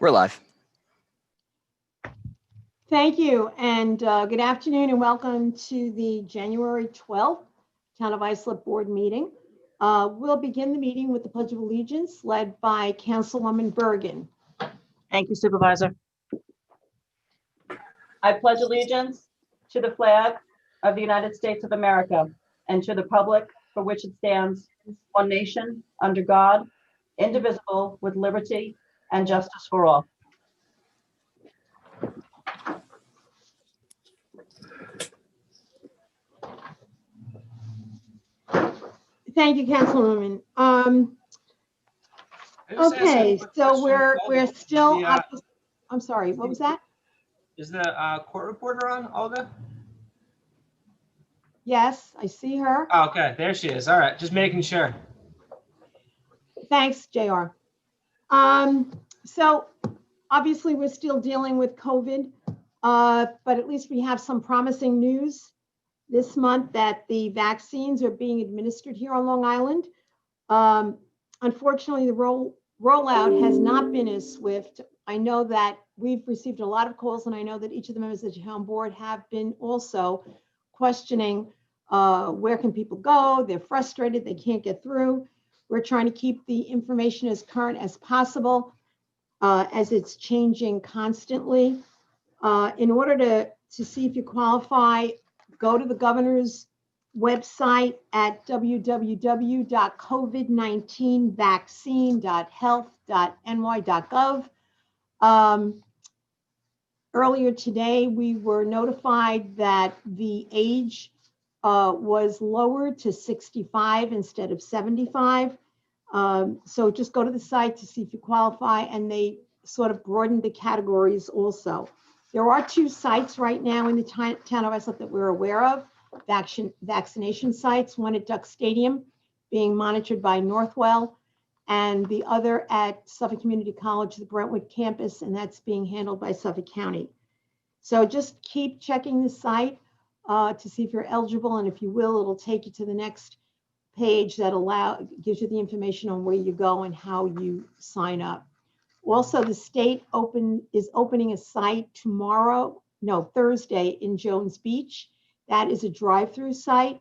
We're live. Thank you, and good afternoon, and welcome to the January 12th Town of Islip Board meeting. We'll begin the meeting with the Pledge of Allegiance led by Councilwoman Bergen. Thank you, Supervisor. I pledge allegiance to the flag of the United States of America and to the republic for which it stands, one nation, under God, indivisible, with liberty and justice for all. Thank you, Councilwoman. Okay, so we're still up. I'm sorry, what was that? Is the court reporter on, Olga? Yes, I see her. Oh, okay, there she is. All right, just making sure. Thanks, JR. So obviously we're still dealing with COVID, but at least we have some promising news this month that the vaccines are being administered here on Long Island. Unfortunately, the rollout has not been as swift. I know that we've received a lot of calls, and I know that each of the members of the town board have been also questioning where can people go? They're frustrated, they can't get through. We're trying to keep the information as current as possible as it's changing constantly. In order to see if you qualify, go to the governor's website at www.covid19vaccine.health.ny.gov. Earlier today, we were notified that the age was lowered to 65 instead of 75. So just go to the site to see if you qualify, and they sort of broadened the categories also. There are two sites right now in the town of Islip that we're aware of, vaccination sites, one at Duck Stadium being monitored by Northwell, and the other at Suffolk Community College, the Brentwood campus, and that's being handled by Suffolk County. So just keep checking the site to see if you're eligible, and if you will, it'll take you to the next page that gives you the information on where you go and how you sign up. Also, the state is opening a site Thursday in Jones Beach. That is a drive-through site,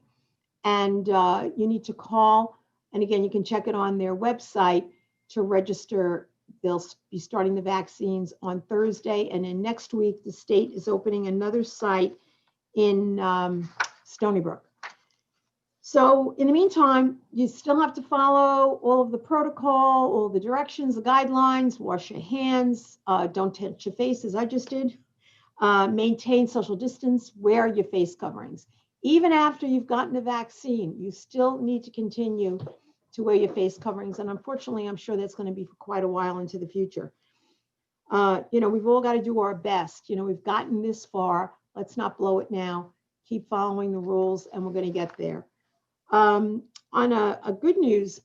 and you need to call. And again, you can check it on their website to register. They'll be starting the vaccines on Thursday, and then next week, the state is opening another site in Stony Brook. So in the meantime, you still have to follow all of the protocol, all the directions, the guidelines, wash your hands, don't touch your face as I just did, maintain social distance, wear your face coverings. Even after you've gotten the vaccine, you still need to continue to wear your face coverings. And unfortunately, I'm sure that's going to be for quite a while into the future. We've all got to do our best. We've gotten this far. Let's not blow it now. Keep following the rules, and we're going to get there. On a good news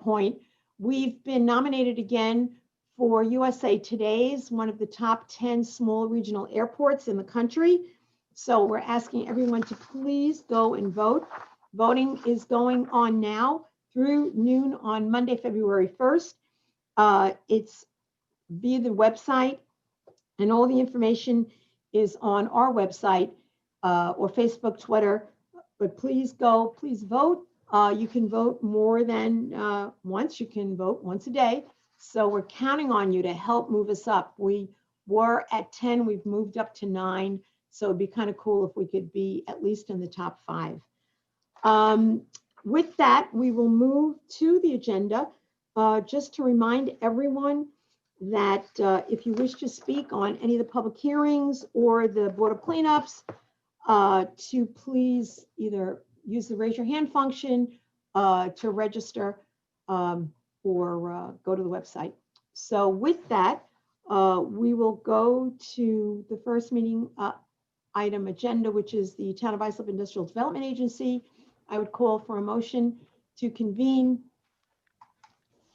point, we've been nominated again for USA Today's one of the top 10 small regional airports in the country. So we're asking everyone to please go and vote. Voting is going on now through noon on Monday, February 1st. It's via the website, and all the information is on our website or Facebook, Twitter. But please go, please vote. You can vote more than once. You can vote once a day. So we're counting on you to help move us up. We were at 10, we've moved up to 9. So it'd be kind of cool if we could be at least in the top 5. With that, we will move to the agenda. Just to remind everyone that if you wish to speak on any of the public hearings or the Board of Cleanups, to please either use the raise your hand function to register or go to the website. So with that, we will go to the first meeting item agenda, which is the Town of Islip Industrial Development Agency. I would call for a motion to convene.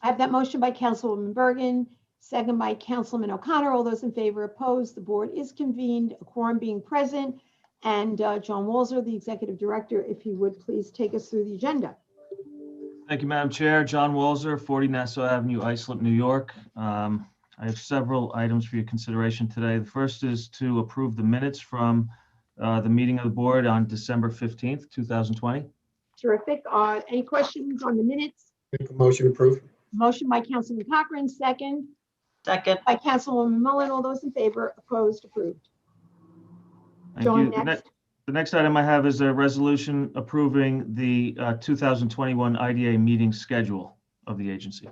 I have that motion by Councilwoman Bergen, second by Councilman O'Connor. All those in favor, opposed, the board is convened, a quorum being present. And John Walzer, the Executive Director, if he would please take us through the agenda. Thank you, Madam Chair. John Walzer, 40 Nassau Avenue, Islip, New York. I have several items for your consideration today. The first is to approve the minutes from the meeting of the board on December 15th, 2020. Terrific. Any questions on the minutes? Make a motion to approve. Motion by Councilman Cochran, second Second. by Councilwoman Mullen. All those in favor, opposed, approved. Thank John, you. next. The next item I have is a resolution approving the 2021 IDA meeting schedule of the agency.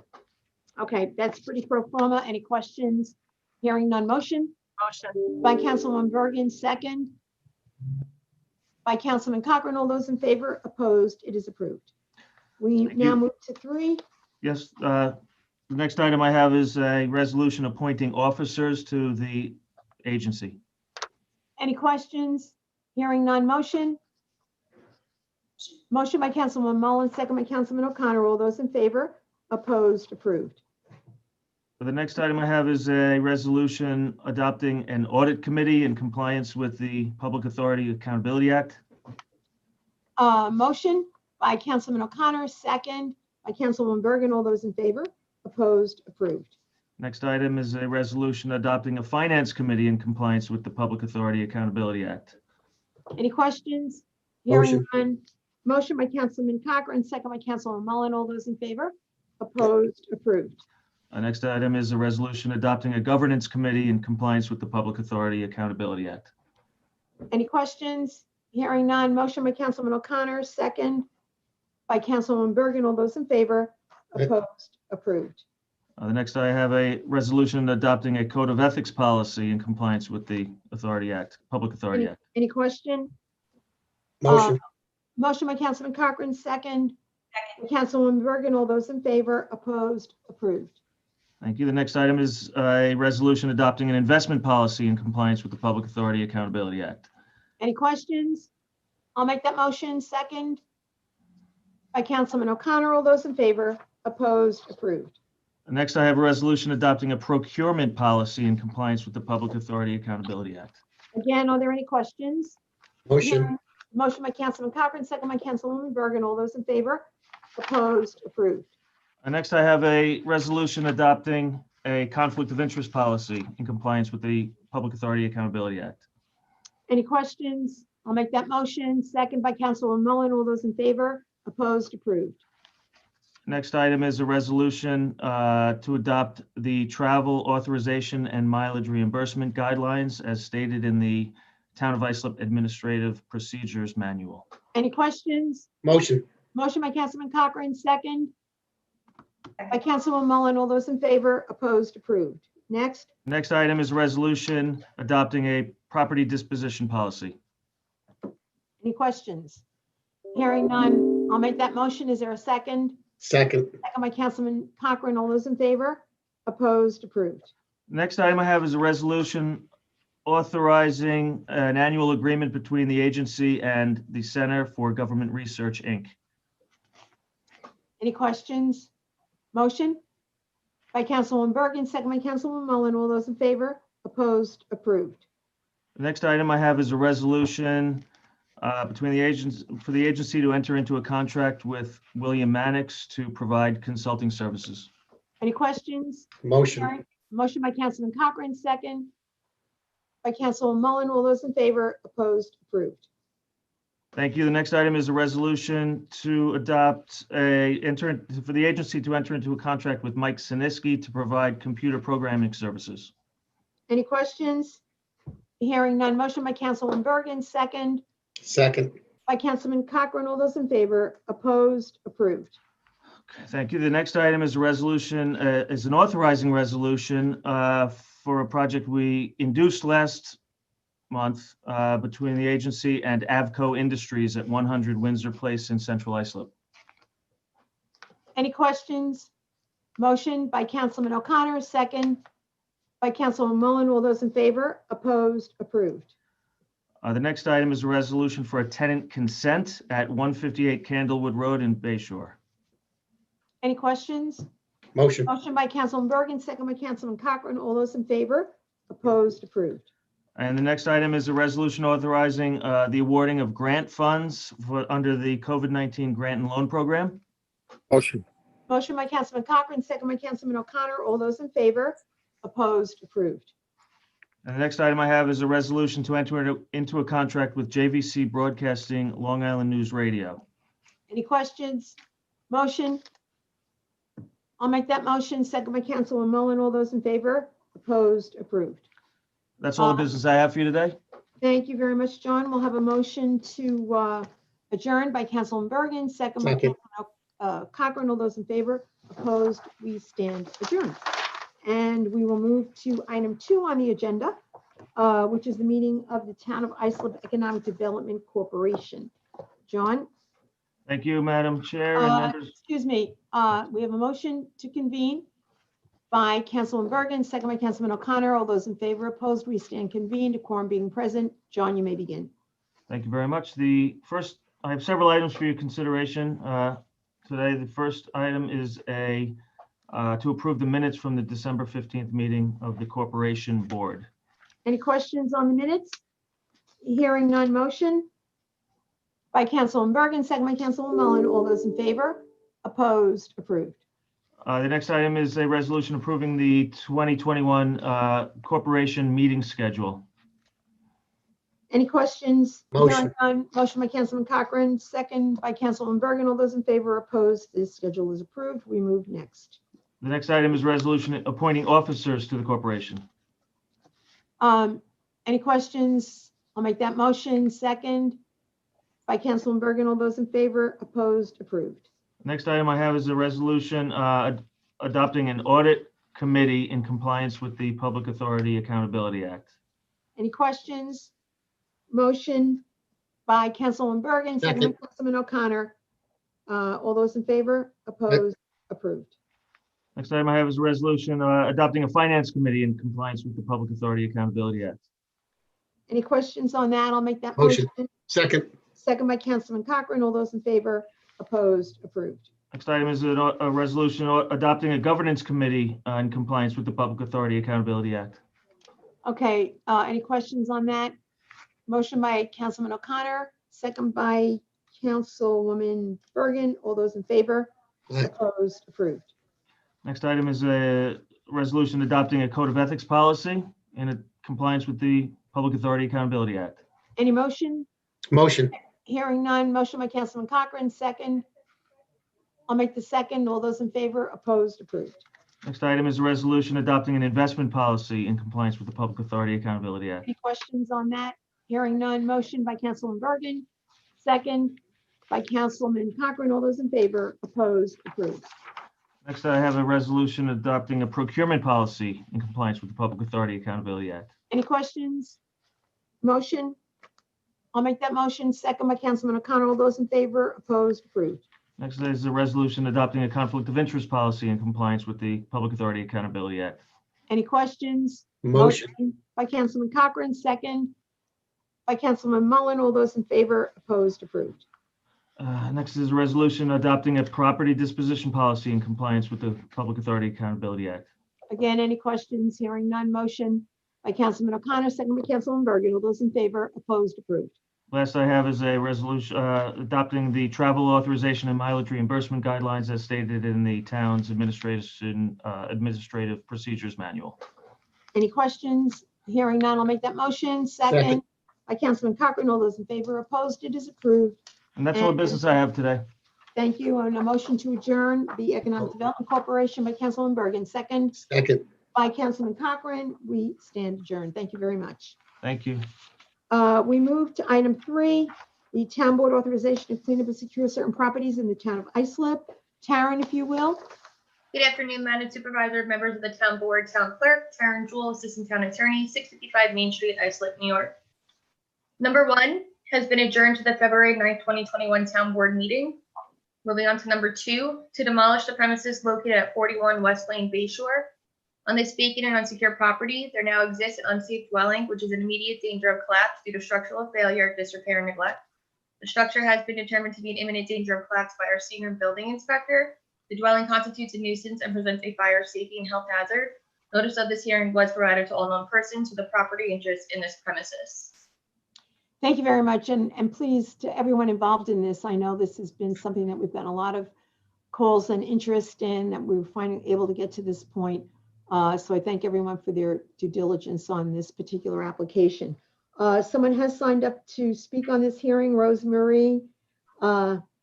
Okay, that's pretty pro forma. Any questions? Hearing none. Motion Motion. by Councilwoman Bergen, second by Councilman Cochran. All those in favor, opposed, it is approved. We Thank now you. move to 3. Yes, the next item I have is a resolution appointing officers to the agency. Any questions? Hearing none. Motion. Motion by Councilwoman Mullen, second by Councilman O'Connor. All those in favor, opposed, approved. The next item I have is a resolution adopting an audit committee in compliance with the Public Authority Accountability Act. Motion by Councilman O'Connor, second by Councilwoman Bergen. All those in favor, opposed, approved. Next item is a resolution adopting a finance committee in compliance with the Public Authority Accountability Act. Any questions? Hearing Motion. none. Motion by Councilman Cochran, second by Councilwoman Mullen. All those in favor, opposed, approved. Next item is a resolution adopting a governance committee in compliance with the Public Authority Accountability Act. Any questions? Hearing none. Motion by Councilman O'Connor, second by Councilwoman Bergen. All those in favor, opposed, approved. The next I have a resolution adopting a code of ethics policy in compliance with the Authority Act, Public Authority Act. Any question? Motion. Motion by Councilman Cochran, second by Councilwoman Bergen. All those in favor, opposed, approved. Thank you. The next item is a resolution adopting an investment policy in compliance with the Public Authority Accountability Act. Any questions? I'll make that motion. Second by Councilman O'Connor. All those in favor, opposed, approved. Next, I have a resolution adopting a procurement policy in compliance with the Public Authority Accountability Act. Again, are there any questions? Motion. Motion by Councilman Cochran, second by Councilwoman Bergen. All those in favor, opposed, approved. Next, I have a resolution adopting a conflict of interest policy in compliance with the Public Authority Accountability Act. Any questions? I'll make that motion. Second by Councilwoman Mullen. All those in favor, opposed, approved. Next item is a resolution to adopt the travel authorization and mileage reimbursement guidelines as stated in the Town of Islip Administrative Procedures Manual. Any questions? Motion. Motion by Councilman Cochran, second by Councilwoman Mullen. All those in favor, opposed, approved. Next, Next item is a resolution adopting a property disposition policy. any questions? Hearing none, I'll make that motion. Is there a second? Second. Second by Councilman Cochran. All those in favor, opposed, approved. Next item I have is a resolution authorizing an annual agreement between the agency and the Center for Government Research, Inc. Any questions? Motion by Councilwoman Bergen, second by Councilwoman Mullen. All those in favor, opposed, approved. The next item I have is a resolution between the agents for the agency to enter into a contract with William Mannix to provide consulting services. Any questions? Motion. Hearing- Motion by Councilman Cochran, second by Councilwoman Mullen. All those in favor, opposed, approved. Thank you. The next item is a resolution to adopt for the agency to enter into a contract with Mike Siniski to provide computer programming services. Any questions? Hearing none. Motion by Councilwoman Bergen, second Second. by Councilman Cochran. All those in favor, opposed, approved. Okay, thank you. The next item is a resolution, is an authorizing resolution for a project we induced last month between the agency and Avco Industries at 100 Windsor Place in Central Islip. Any questions? Motion by Councilman O'Connor, second by Councilwoman Mullen. All those in favor, opposed, approved. The next item is a resolution for a tenant consent at 158 Candlewood Road in Bayshore. Any questions? Motion. Motion by Councilman Bergen, second by Councilman Cochran. All those in favor, opposed, approved. And the next item is a resolution authorizing the awarding of grant funds under the COVID-19 grant and loan program. Motion. Motion by Councilman Cochran, second by Councilman O'Connor. All those in favor? Opposed? Approved. And the next item I have is a resolution to enter into a contract with JVC Broadcasting, Long Island News Radio. Any questions? Motion? I'll make that motion. Second by Councilman Mullen. All those in favor? Opposed? Approved. That's all the business I have for you today. Thank you very much, John. We'll have a motion to adjourn by Councilman Bergen, second by Second. Councilman Cochran. All those in favor? Opposed? We stand adjourned. And we will move to item 2 on the agenda, which is the meeting of the Town of Islip Economic Development Corporation. John? Thank you, Madam Chair and members. Excuse me, we have a motion to convene by Councilman Bergen, second by Councilman O'Connor. All those in favor? Opposed? We stand convened. A quorum being present. John, you may begin. Thank you very much. I have several items for your consideration today. The first item is to approve the minutes from the December 15th meeting of the Corporation Board. Any questions on the minutes? Hearing none, motion by Councilman Bergen, second by Councilman Mullen. All those in favor? Opposed? Approved. The next item is a resolution approving the 2021 corporation meeting schedule. Any questions? Motion. Hearing none, motion by Councilman Cochran, second by Councilman Bergen. All those in favor? Opposed? This schedule is approved. We move next. The next item is resolution appointing officers to the corporation. Any questions? I'll make that motion. Second by Councilman Bergen. All those in favor? Opposed? Approved. Next item I have is a resolution adopting an audit committee in compliance with the Public Authority Accountability Act. Any questions? Motion by Councilman Bergen, second by Second. Councilman O'Connor. All those in favor? Opposed? Approved. Next item I have is a resolution adopting a finance committee in compliance with the Public Authority Accountability Act. Any questions on that? I'll make that Motion. motion. Second. Second by Councilman Cochran. All those in favor? Opposed? Approved. Next item is a resolution adopting a governance committee in compliance with the Public Authority Accountability Act. Okay, any questions on that? Motion by Councilman O'Connor, second by Councilwoman Bergen. All those in favor? Aye. Opposed? Approved. Next item is a resolution adopting a code of ethics policy in compliance with the Public Authority Accountability Act. Any motion? Motion. Hearing none. Motion by Councilman Cochran, second. I'll make the second. All those in favor? Opposed? Approved. Next item is a resolution adopting an investment policy in compliance with the Public Authority Accountability Act. Any questions on that? Hearing none. Motion by Councilman Bergen, second by Councilman Cochran. All those in favor? Opposed? Approved. Next, I have a resolution adopting a procurement policy in compliance with the Public Authority Accountability Act. Any questions? Motion? I'll make that motion. Second by Councilman O'Connor. All those in favor? Opposed? Approved. Next is a resolution adopting a conflict of interest policy in compliance with the Public Authority Accountability Act. Any questions? Motion. By Councilman Cochran, second by Councilman Mullen. All those in favor? Opposed? Approved. Next is a resolution adopting a property disposition policy in compliance with the Public Authority Accountability Act. Again, any questions? Hearing none. Motion by Councilman O'Connor, second by Councilman Bergen. All those in favor? Opposed? Approved. Last I have is a resolution adopting the travel authorization and mileage reimbursement guidelines as stated in the town's administrative procedures manual. Any questions? Hearing none. I'll make that motion. Second Second. by Councilman Cochran. All those in favor? Opposed? It is approved. And that's all the business I have today. Thank you. And a motion to adjourn the Economic Development Corporation by Councilman Bergen, second Second. by Councilman Cochran. We stand adjourned. Thank you very much. Thank you. We move to item 3, the town board authorization to clean up and secure certain properties in the town of Islip. Taryn, if you will. Good afternoon, Madam Supervisor, members of the town board, town clerk, Taryn Jewell, assistant town attorney, 655 Main Street, Islip, New York. Number 1 has been adjourned to the February 9th, 2021 town board meeting. Moving on to number 2, to demolish the premises located at 41 West Lane, Bayshore. On this vacant and unsecured property, there now exists an unsafe dwelling, which is in immediate danger of collapse due to structural failure, disrepair, and neglect. The structure has been determined to be in imminent danger of collapse by our senior building inspector. The dwelling constitutes a nuisance and presents a fire, safety, and health hazard. Notice of this hearing was provided to all known persons with a property interest in this premises. Thank you very much. And please, to everyone involved in this, I know this has been something that we've gotten a lot of calls and interest in that we were finally able to get to this point. So I thank everyone for their due diligence on this particular application. Someone has signed up to speak on this hearing, Rosemary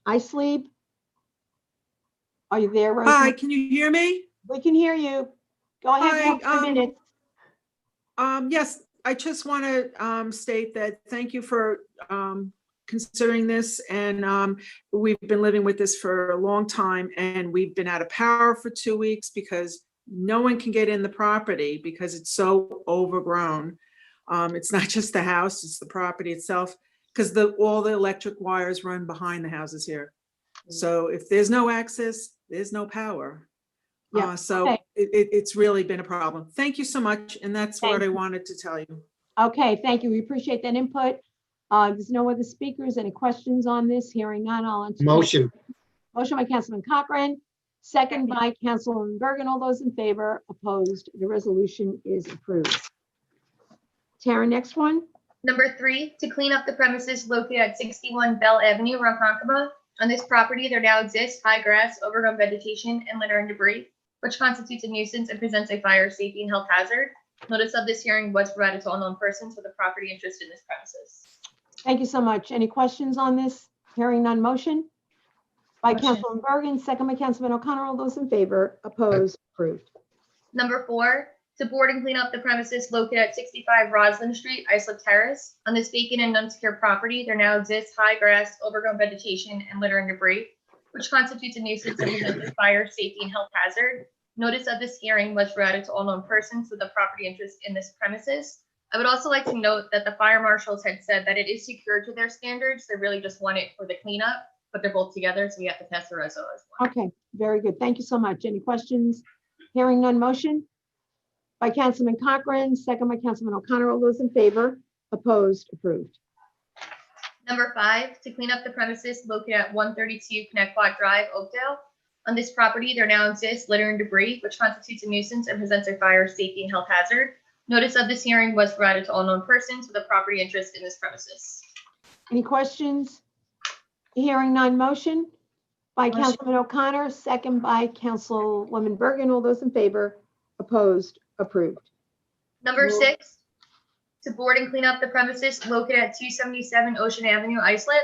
Isley. Are you there, Rosemary? Hi, can you hear me? We can hear you. Go ahead, you have Hi, 2 minutes. Yes, I just want to state that thank you for considering this. And we've been living with this for a long time, and we've been out of power for 2 weeks because no one can get in the property because it's so overgrown. It's not just the house, it's the property itself, because all the electric wires run behind the houses here. So if there's no access, there's no power. Yeah, So okay. it's really been a problem. Thank you so much. And that's Thank what I you. wanted to tell you. Okay, thank you. We appreciate that input. There's no other speakers. Any questions on this? Hearing none, I'll entertain. Motion. Motion by Councilman Cochran, second by Councilwoman Bergen. All those in favor, opposed, the resolution is approved. Tara, next one. Number 3, to clean up the premises located at 61 Bell Avenue, Ronkonkoma. On this property, there now exists high grass, overgrown vegetation, and litter and debris, which constitutes a nuisance and presents a fire, safety, and health hazard. Notice of this hearing was provided to all known persons with a property interest in this premises. Thank you so much. Any questions on this? Hearing none, motion by Motion. Councilman Bergen, second by Councilman O'Connor. All those in favor, opposed, approved. Number 4, to board and clean up the premises located at 65 Roslyn Street, Islip Terrace. On this vacant and unsecured property, there now exists high grass, overgrown vegetation, and litter and debris, which constitutes a nuisance and presents a fire, safety, and health hazard. Notice of this hearing was provided to all known persons with a property interest in this premises. I would also like to note that the fire marshals had said that it is secured to their standards. They really just want it for the cleanup, but they're both together, so we have to pass the reso as well. Okay, very good. Thank you so much. Any questions? Hearing none, motion by Councilman Cochran, second by Councilman O'Connor. All those in favor, opposed, approved. Number 5, to clean up the premises located at 132 Connecticut Drive, Oakdale. On this property, there now exists litter and debris, which constitutes a nuisance and presents a fire, safety, and health hazard. Notice of this hearing was provided to all known persons with a property interest in this premises. Any questions? Hearing none, motion by Motion. Councilman O'Connor, second by Councilwoman Bergen. All those in favor, opposed, approved. Number Move. 6, to board and clean up the premises located at 277 Ocean Avenue, Islip.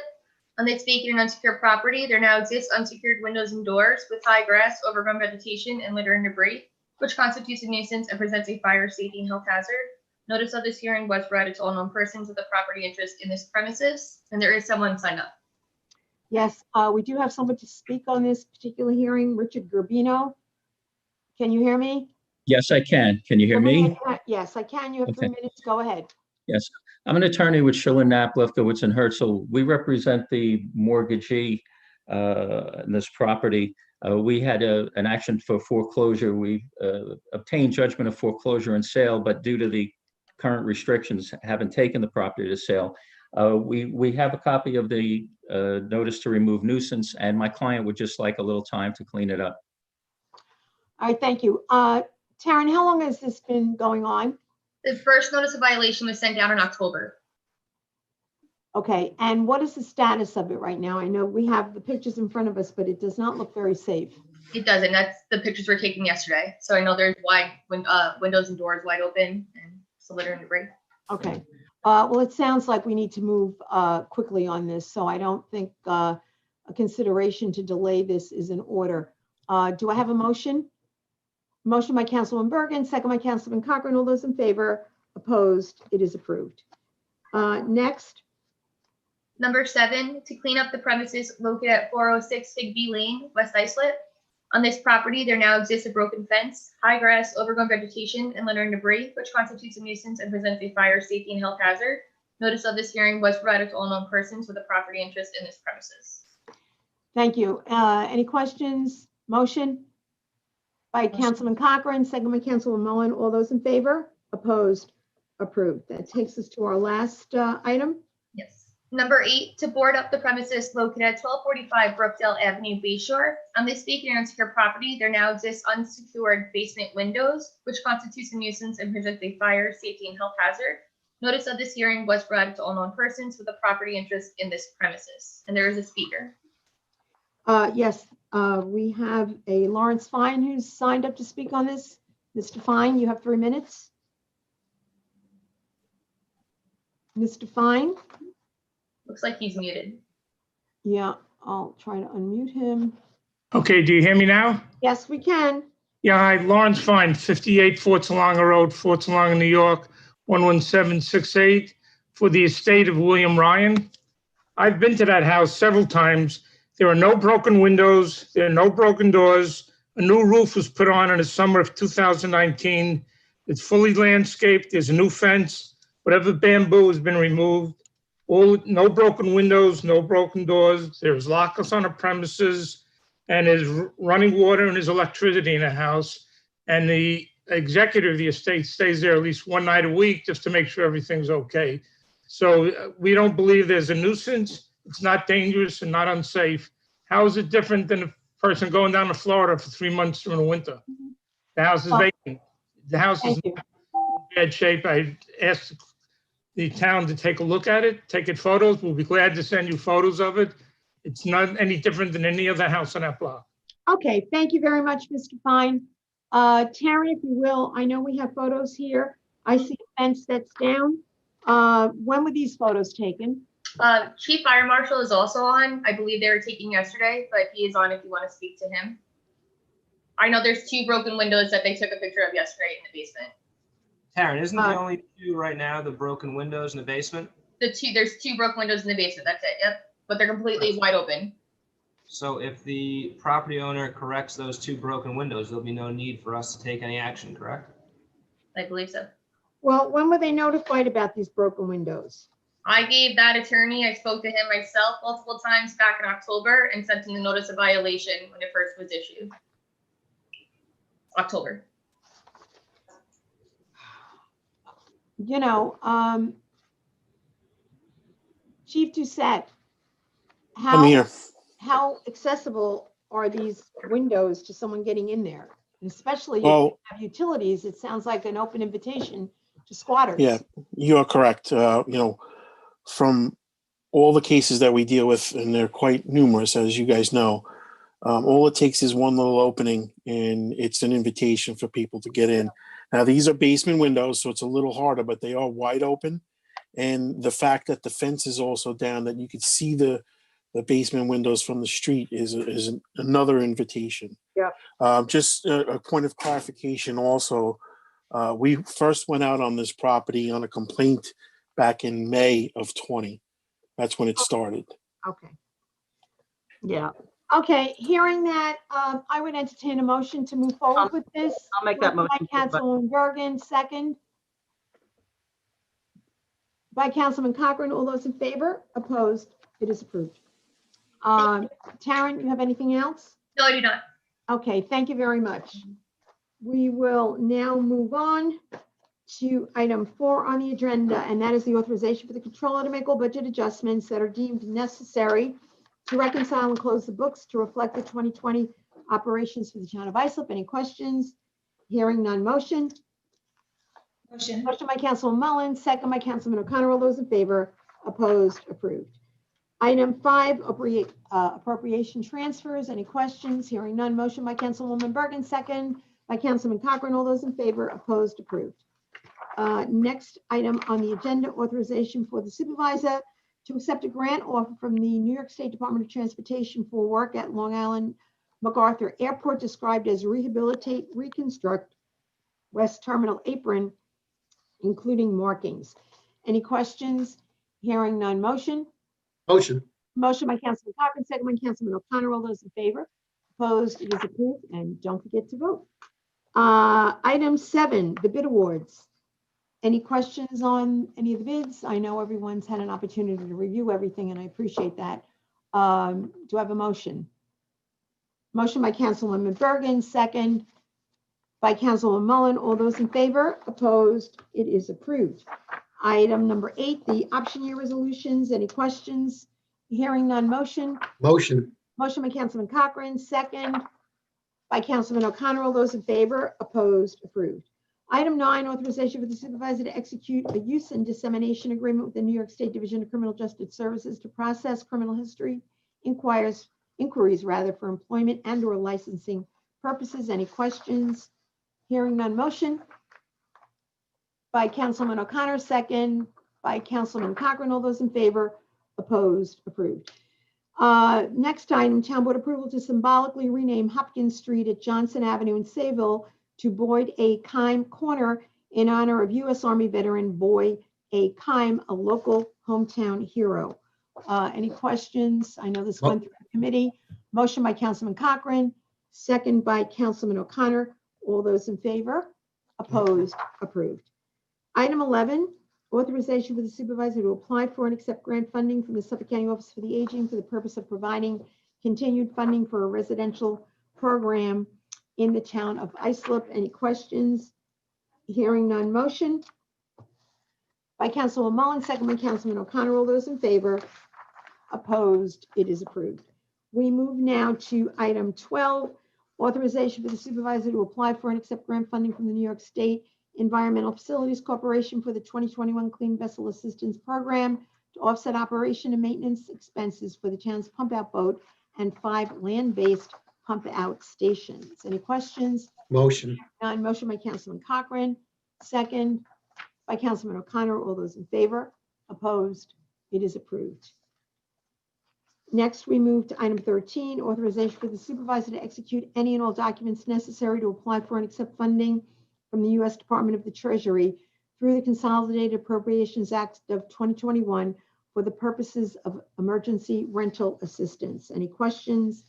On this vacant and unsecured property, there now exists unsecured windows and doors with high grass, overgrown vegetation, and litter and debris, which constitutes a nuisance and presents a fire, safety, and health hazard. Notice of this hearing was provided to all known persons with a property interest in this premises, and there is someone signed up. Yes, we do have someone to speak on this particular hearing, Richard Gerbino. Can you hear me? Yes, I can. Can you hear Go me? ahead. Yes, I can. You have 3 Okay. minutes. Go ahead. Yes. I'm an attorney with Schiller, Knapp, Lefkowitz, and Herzl. We represent the mortgagee in this property. We had an action for foreclosure. We obtained judgment of foreclosure and sale, but due to the current restrictions, haven't taken the property to sale. We have a copy of the notice to remove nuisance, and my client would just like a little time to clean it up. All right, thank you. Taryn, how long has this been going on? The first notice of violation was sent out in October. Okay, and what is the status of it right now? I know we have the pictures in front of us, but it does not look very safe. It doesn't. That's the pictures were taken yesterday. So I know there's windows and doors wide open and some litter and debris. Okay, well, it sounds like we need to move quickly on this, so I don't think a consideration to delay this is in order. Do I have a motion? Motion by Councilwoman Bergen, second by Councilman Cochran. All those in favor, opposed, it is approved. Next, Number 7, to clean up the premises located at 406 Higby Lane, West Islip. On this property, there now exists a broken fence, high grass, overgrown vegetation, and litter and debris, which constitutes a nuisance and presents a fire, safety, and health hazard. Notice of this hearing was provided to all known persons with a property interest in this premises. thank you. Any questions? Motion by Councilman Cochran, second by Councilwoman Mullen. All those in favor, opposed, approved. That takes us to our last item. Yes. Number 8, to board up the premises located at 1245 Brookdale Avenue, Bayshore. On this vacant and unsecured property, there now exists unsecured basement windows, which constitutes a nuisance and presents a fire, safety, and health hazard. Notice of this hearing was provided to all known persons with a property interest in this premises, and there is a speaker. Yes, We have a Lawrence Fine who's signed up to speak on this. Mr. Fine, you have 3 minutes. Mr. Fine? Looks like he's muted. Yeah, I'll try to unmute him. Okay, do you hear me now? Yes, we can. Yeah, hi, Lawrence Fine, 58 Fort Salonga Road, Fort Salonga, New York, 11768, for the estate of William Ryan. I've been to that house several times. There are no broken windows, there are no broken doors. A new roof was put on in the summer of 2019. It's fully landscaped, there's a new fence, whatever bamboo has been removed. No broken windows, no broken doors, there's lockers on the premises, and there's running water and there's electricity in the house. And the executive of the estate stays there at least one night a week just to make sure everything's okay. So we don't believe there's a nuisance. It's not dangerous and not unsafe. How is it different than a person going down to Florida for 3 months during the winter? The house is vacant. The house is Thank you. in bad shape. I asked the town to take a look at it, take it photos. We'll be glad to send you photos of it. It's not any different than any other house on that block. Okay, thank you very much, Mr. Fine. Taryn, if you will, I know we have photos here. I see a fence that's down. When were these photos taken? Chief Fire Marshal is also on. I believe they were taken yesterday, but he is on if you want to speak to him. I know there's 2 broken windows that they took a picture of yesterday in the basement. Taryn, isn't the only issue right now the broken windows in the basement? There's 2 broken windows in the basement. That's it. Yep. But they're completely wide open. So if the property owner corrects those 2 broken windows, there'll be no need for us to take any action, correct? I believe so. Well, when were they notified about these broken windows? I gave that attorney, I spoke to him myself multiple times back in October and sent him the notice of violation when it first was issued. October. You know, Chief Doucette, I'm here. how accessible are these windows to someone getting in there? And especially if Well- you have utilities, it sounds like an open invitation to squatters. Yeah, you are correct. From all the cases that we deal with, and they're quite numerous, as you guys know, all it takes is one little opening and it's an invitation for people to get in. Now, these are basement windows, so it's a little harder, but they are wide open. And the fact that the fence is also down, that you could see the basement windows from the street is another invitation. Yeah. Just a point of clarification also, we first went out on this property on a complaint back in May of 20. That's when it started. Okay. Yeah. Okay, hearing that, I would entertain a motion to move forward with this. I'll make that By motion. Councilwoman Bergen, second. By Councilman Cochran, all those in favor? Opposed? It is approved. Taryn, you have anything else? No, I do not. Okay, thank you very much. We will now move on to item 4 on the agenda, and that is the authorization for the controller to make all budget adjustments that are deemed necessary to reconcile and close the books to reflect the 2020 operations for the town of Islip. Any questions? Hearing none. Motion. Motion. Motion by Councilman Mullen, second by Councilman O'Connor. All those in favor? Opposed? Approved. Item 5, appropriation transfers. Any questions? Hearing none. Motion by Councilwoman Bergen, second by Councilman Cochran. All those in favor? Opposed? Approved. Next item on the agenda, authorization for the supervisor to accept a grant offer from the New York State Department of Transportation for work at Long Island MacArthur Airport described as rehabilitate, reconstruct West Terminal apron, including markings. Any questions? Hearing none. Motion. Motion. Motion by Councilman Cochran, second by Councilman O'Connor. All those in favor? Opposed? It is approved. And don't forget to vote. Item 7, the bid awards. Any questions on any of the bids? I know everyone's had an opportunity to review everything, and I appreciate that. Do I have a motion? Motion by Councilwoman Bergen, second by Councilwoman Mullen. All those in favor? Opposed? It is approved. Item number 8, the option year resolutions. Any questions? Hearing none. Motion. Motion. Motion by Councilman Cochran, second by Councilman O'Connor. All those in favor? Opposed? Approved. Item 9, authorization for the supervisor to execute a use and dissemination agreement with the New York State Division of Criminal Justice Services to process criminal history inquiries inquiries rather for employment and or licensing purposes. Any questions? Hearing none. Motion by Councilman O'Connor, second by Councilman Cochran. All those in favor? Opposed? Approved. Next item, town board approval to symbolically rename Hopkins Street at Johnson Avenue in Sayville to Boyd A. Kime Corner in honor of U.S. Army veteran Boyd A. Kime, a local hometown hero. Any questions? I know this went through the committee. Motion by Councilman Cochran, second by Councilman O'Connor. All those in favor? Opposed? Approved. Item 11, authorization for the supervisor to apply for and accept grant funding from the Suffolk County Office for the Aging for the purpose of providing continued funding for a residential program in the town of Islip. Any questions? Hearing none. Motion by Councilman Mullen, second by Councilman O'Connor. All those in favor? Opposed? It is approved. We move now to item 12, authorization for the supervisor to apply for and accept grant funding from the New York State Environmental Facilities Corporation for the 2021 Clean Vessel Assistance Program to offset operation and maintenance expenses for the town's pump out boat and 5 land-based pump out stations. Any questions? Motion. None. Motion by Councilman Cochran, second by Councilman O'Connor. All those in favor? Opposed? It is approved. Next, we move to item 13, authorization for the supervisor to execute any and all documents necessary to apply for and accept funding from the U.S. Department of the Treasury through the Consolidated Appropriations Act of 2021 for the purposes of emergency rental assistance. Any questions?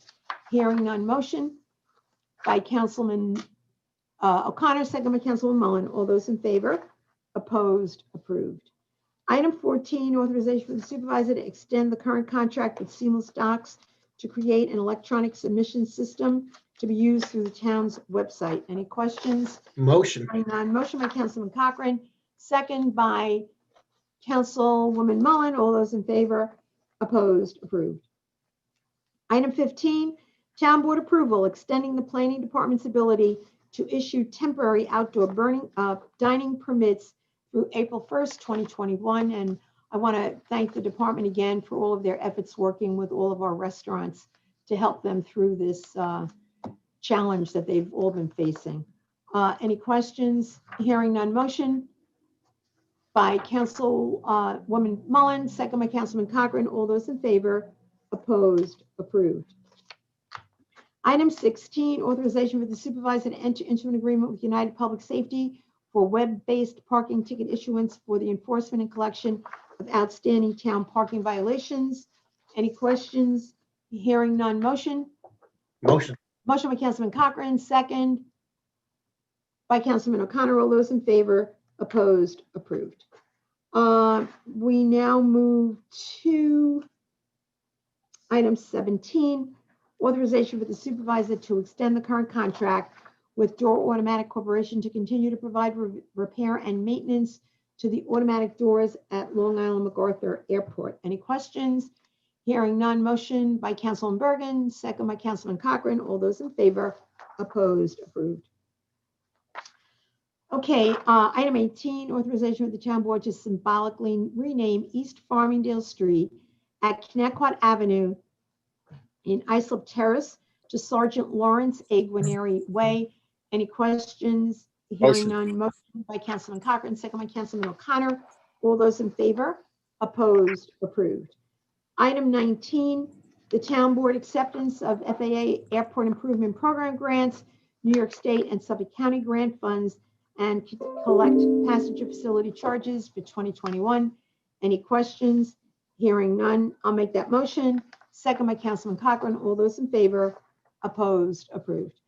Hearing none. Motion by Councilman O'Connor, second by Councilman Mullen. All those in favor? Opposed? Approved. Item 14, authorization for the supervisor to extend the current contract with Seamless Docs to create an electronic submission system to be used through the town's website. Any questions? Motion. Hearing none. Motion by Councilman Cochran, second by Councilwoman Mullen. All those in favor? Opposed? Approved. Item 15, town board approval, extending the planning department's ability to issue temporary outdoor dining permits through April 1st, 2021. And I want to thank the department again for all of their efforts working with all of our restaurants to help them through this challenge that they've all been facing. Any questions? Hearing none. Motion by Councilwoman Mullen, second by Councilman Cochran. All those in favor? Opposed? Approved. Item 16, authorization for the supervisor to enter into an agreement with United Public Safety for web-based parking ticket issuance for the enforcement and collection of outstanding town parking violations. Any questions? Hearing none. Motion? Motion. Motion by Councilman Cochran, second by Councilman O'Connor. All those in favor? Opposed? Approved. We now move to item 17, authorization for the supervisor to extend the current contract with Door Automatic Corporation to continue to provide repair and maintenance to the automatic doors at Long Island MacArthur Airport. Any questions? Hearing none. Motion by Councilman Bergen, second by Councilman Cochran. All those in favor? Opposed? Approved. Okay, item 18, authorization of the town board to symbolically rename East Farmingdale Street at Connecticut Avenue in Islip Terrace to Sergeant Lawrence A. Guarneri Way. Any questions? Hearing Motion. none. Motion by Councilman Cochran, second by Councilman O'Connor. All those in favor? Opposed? Approved. Item 19, the town board acceptance of FAA Airport Improvement Program grants, New York State and Suffolk County grant funds, and collect passenger facility charges for 2021. Any questions? Hearing none. I'll make that motion. Second by Councilman Cochran. All those in favor? Opposed? Approved.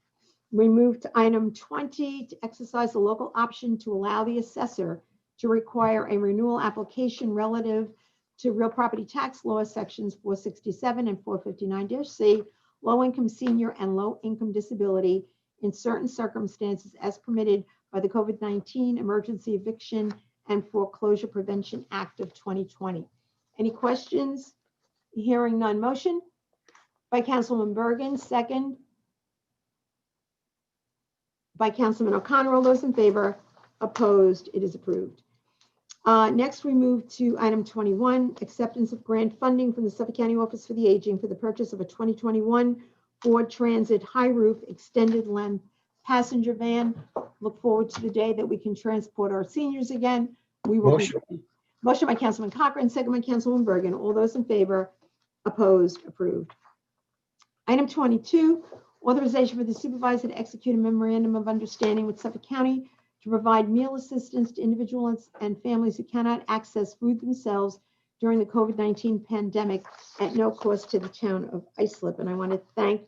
We move to item 20, to exercise the local option to allow the assessor to require a renewal application relative to real property tax law sections 467 and 459-C, low-income senior and low-income disability in certain circumstances as permitted by the COVID-19 Emergency Eviction and Foreclosure Prevention Act of 2020. Any questions? Hearing none. Motion by Councilman Bergen, second by Councilman O'Connor. All those in favor? Opposed? It is approved. Next, we move to item 21, acceptance of grant funding from the Suffolk County Office for the Aging for the purchase of a 2021 Ford Transit high roof extended length passenger van. Look forward to the day that we can transport our seniors again. We will. Motion. Motion by Councilman Cochran, second by Councilwoman Bergen. All those in favor? Opposed? Approved. Item 22, authorization for the supervisor to execute a memorandum of understanding with Suffolk County to provide meal assistance to individuals and families who cannot access food themselves during the COVID-19 pandemic at no cost to the town of Islip. And I want to thank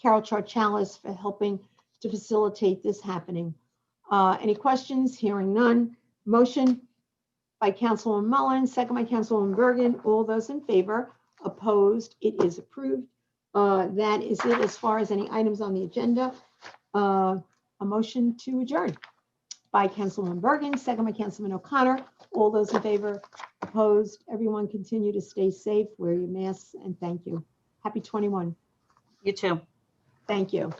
Carol Charchalis for helping to facilitate this happening. Any questions? Hearing none. Motion by Councilwoman Mullen, second by Councilwoman Bergen. All those in favor? Opposed? It is approved. That is it as far as any items on the agenda. A motion to adjourn by Councilwoman Bergen, second by Councilman O'Connor. All those in favor? Opposed? Everyone continue to stay safe, wear your masks, and thank you. Happy 21. You too. Thank you.